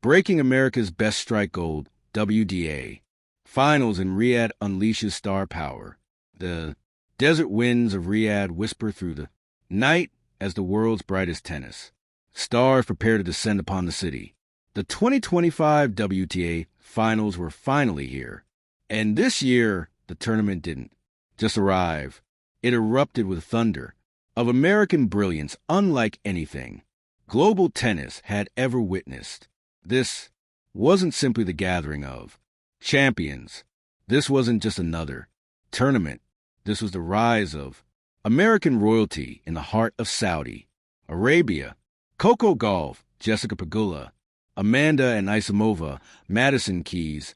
Breaking America's best strike gold, WTA. Finals in Riyadh unleashes star power. The desert winds of Riyadh whisper through the night as the world's brightest tennis. Stars prepare to descend upon the city. The 2025 WTA finals were finally here. And this year, the tournament didn't just arrive. It erupted with thunder of American brilliance unlike anything global tennis had ever witnessed. This wasn't simply the gathering of champions. This wasn't just another tournament. This was the rise of American royalty in the heart of Saudi Arabia. Coco Gauff, Jessica Pegula, Amanda and Isamova, Madison Keys,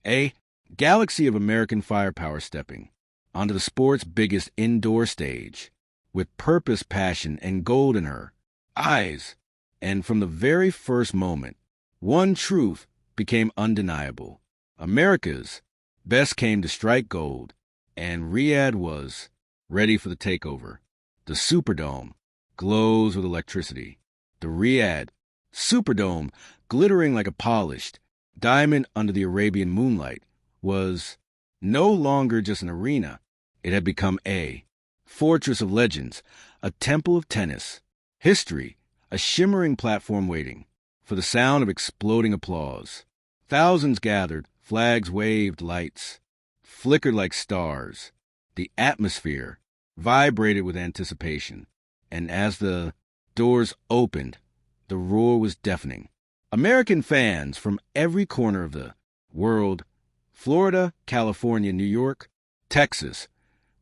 a galaxy of American firepower stepping onto the sport's biggest indoor stage with purpose, passion, and gold in her eyes. And from the very first moment, one truth became undeniable. America's best came to strike gold, and Riyadh was ready for the takeover. The Superdome glows with electricity. The Riyadh Superdome, glittering like a polished diamond under the Arabian moonlight, was no longer just an arena. It had become a fortress of legends, a temple of tennis history, a shimmering platform waiting for the sound of exploding applause. Thousands gathered, flags waved, lights flickered like stars. The atmosphere vibrated with anticipation, and as the doors opened, the roar was deafening. American fans from every corner of the world, Florida, California, New York, Texas,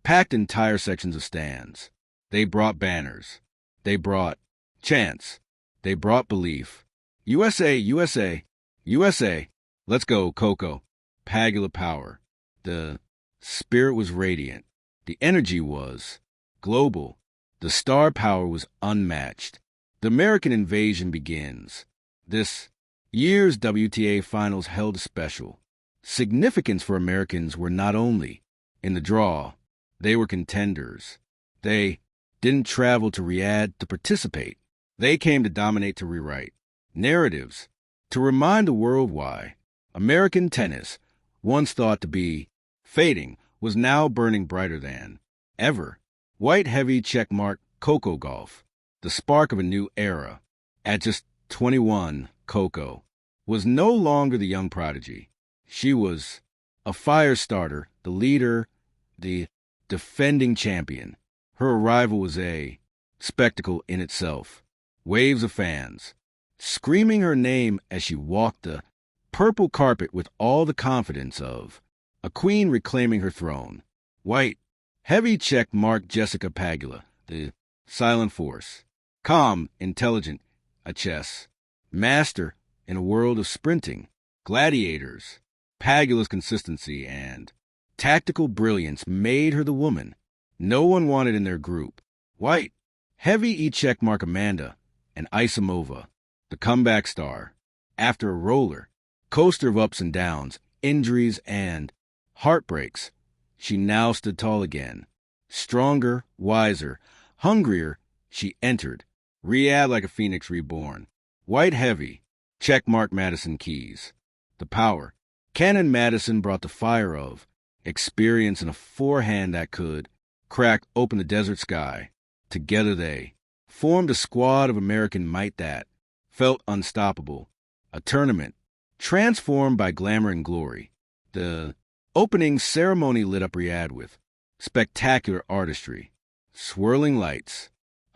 packed entire sections of stands. They brought banners. They brought chants. They brought belief. USA, USA, USA. Let's go, Coco. Pagula power. The spirit was radiant. The energy was global. The star power was unmatched. The American invasion begins. This year's WTA finals held a special significance for Americans were not only in the draw, they were contenders. They didn't travel to Riyadh to participate. They came to dominate, to rewrite narratives, to remind the world why American tennis, once thought to be fading, was now burning brighter than ever. White heavy checkmark Coco Gauff, the spark of a new era. At just 21, Coco was no longer the young prodigy. She was a fire starter, the leader, the defending champion. Her arrival was a spectacle in itself. Waves of fans screaming her name as she walked the purple carpet with all the confidence of a queen reclaiming her throne. White, heavy check marked Jessica Pegula, the silent force. Calm, intelligent, a chess master in a world of sprinting gladiators. Pagula's consistency and tactical brilliance made her the woman no one wanted in their group. White, heavy checkmark Amanda and Isamova, the comeback star. After a roller coaster of ups and downs, injuries, and heartbreaks, she now stood tall again. Stronger, wiser, hungrier, she entered Riyadh like a phoenix reborn. White heavy, checkmark Madison Keys. The power. Cannon Madison brought the fire of experience in a forehand that could crack open the desert sky. Together they formed a squad of American might that felt unstoppable. A tournament transformed by glamour and glory. The opening ceremony lit up Riyadh with spectacular artistry, swirling lights,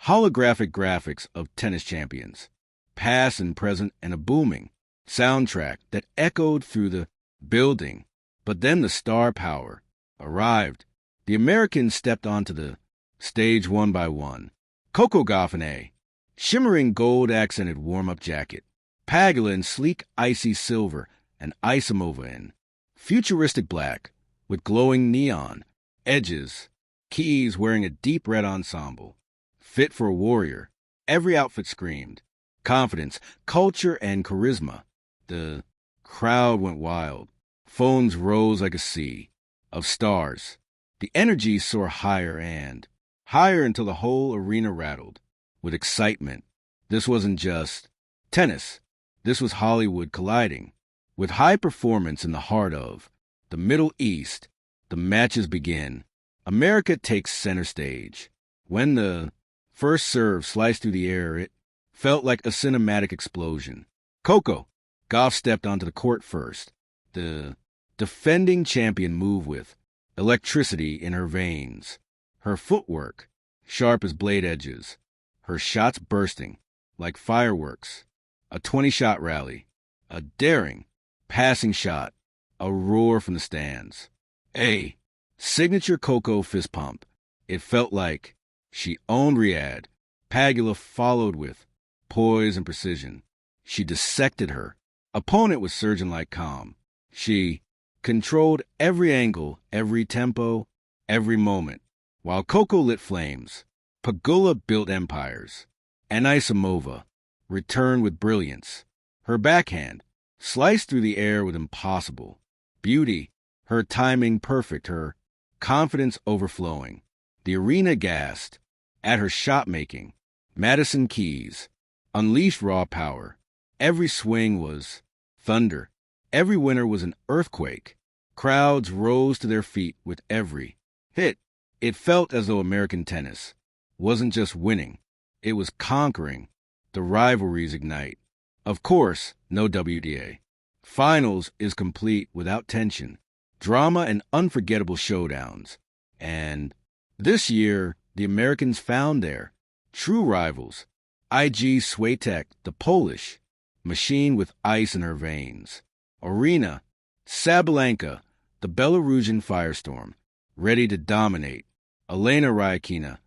holographic graphics of tennis champions, past and present, and a booming soundtrack that echoed through the building. But then the star power arrived. The Americans stepped onto the stage one by one. Coco Gauff in a shimmering gold-accented warm-up jacket, Pagula in sleek icy silver, and Isamova in futuristic black with glowing neon edges, Keys wearing a deep red ensemble. Fit for a warrior, every outfit screamed confidence, culture, and charisma. The crowd went wild. Phones rose like a sea of stars. The energy soared higher and higher until the whole arena rattled with excitement. This wasn't just tennis. This was Hollywood colliding with high performance in the heart of the Middle East. The matches begin. America takes center stage. When the first serve sliced through the air, it felt like a cinematic explosion. Coco Gauff stepped onto the court first. The defending champion moved with electricity in her veins. Her footwork, sharp as blade edges. Her shots bursting like fireworks. A 20-shot rally. A daring passing shot. A roar from the stands. A signature Coco fist pump. It felt like she owned Riyadh. Pagula followed with poise and precision. She dissected her opponent with surgeon-like calm. She controlled every angle, every tempo, every moment. While Coco lit flames, Pagula built empires. Anisimova returned with brilliance. Her backhand sliced through the air with impossible beauty, her timing perfect, her confidence overflowing. The arena gasped at her shot-making. Madison Keys unleashed raw power. Every swing was thunder. Every winner was an earthquake. Crowds rose to their feet with every hit. It felt as though American tennis wasn't just winning, it was conquering. The rivalries ignite. Of course, no WTA. Finals is complete without tension, drama, and unforgettable showdowns. And this year, the Americans found their true rivals. Iga Swiatek, the Polish machine with ice in her veins. Arena Sabalenka, the Belarusian firestorm, ready to dominate. Elena Rybakina,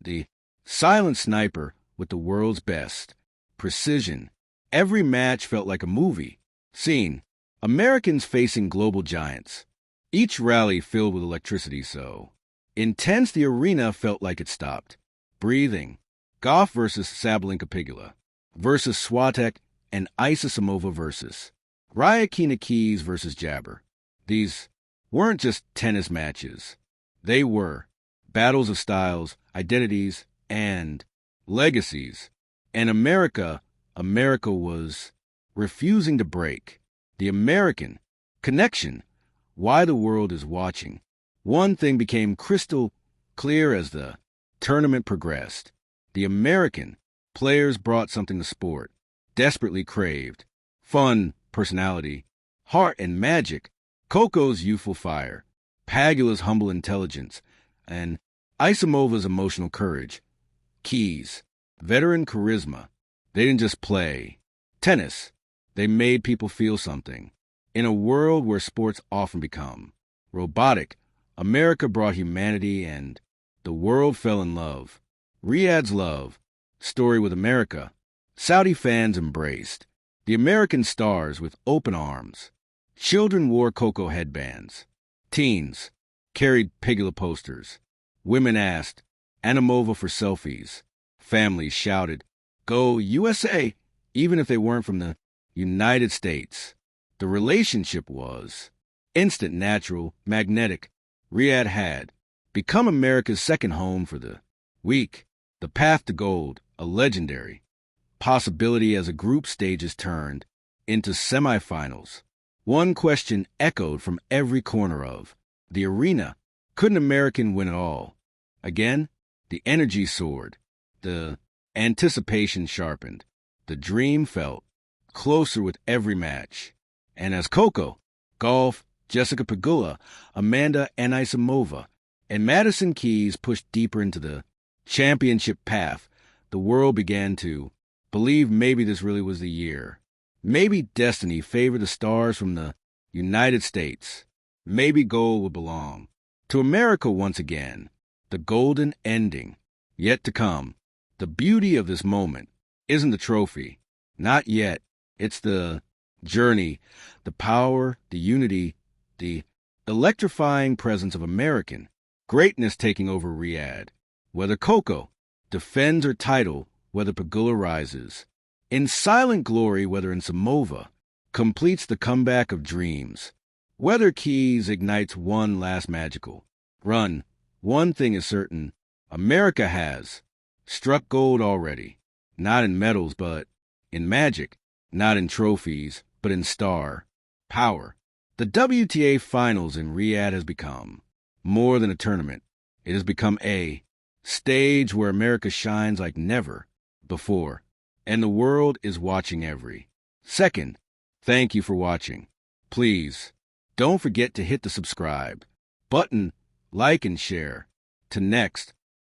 the silent sniper with the world's best precision. Every match felt like a movie scene. Americans facing global giants. Each rally filled with electricity so intense the arena felt like it stopped breathing. Gauff versus Sabalenka Pagula versus Swiatek and Anisimova versus Rybakina Keys versus Jabber. These weren't just tennis matches. They were battles of styles, identities, and legacies. And America was refusing to break. The American connection, why the world is watching. One thing became crystal clear as the tournament progressed. The American players brought something the sport desperately craved. Fun, personality, heart, and magic. Coco's youthful fire, Pagula's humble intelligence, and Anisimova's emotional courage. Keys, veteran charisma. They didn't just play tennis. They made people feel something. In a world where sports often become robotic, America brought humanity and the world fell in love. Riyadh's love story with America. Saudi fans embraced the American stars with open arms. Children wore Coco headbands. Teens carried Pagula posters. Women asked Anisimova for selfies. Families shouted, "Go USA," even if they weren't from the United States. The relationship was instant, natural, magnetic. Riyadh had become America's second home for the week. The path to gold, a legendary possibility as a group stages turned into semifinals. One question echoed from every corner of the arena. Could an American win it all? Again, the energy soared. The anticipation sharpened. The dream felt closer with every match. And as Coco, Gauff, Jessica Pegula, Amanda Anisimova, and Madison Keys pushed deeper into the championship path, the world began to believe maybe this really was the year. Maybe destiny favored the stars from the United States. Maybe gold would belong to America once again. The golden ending yet to come. The beauty of this moment isn't the trophy. Not yet. It's the journey, the power, the unity, the electrifying presence of American greatness taking over Riyadh. Whether Coco defends her title, whether Pegula rises in silent glory, whether Anisimova completes the comeback of dreams, whether Keys ignites one last magical run, one thing is certain: America has struck gold already, not in medals, but in magic. not in trophies, but in star power. The WTA Finals in Riyadh has become more than a tournament. It has become a stage where America shines like never before, and the world is watching every second. Thank you for watching. Please, don't forget to hit the subscribe button, like and share. To next,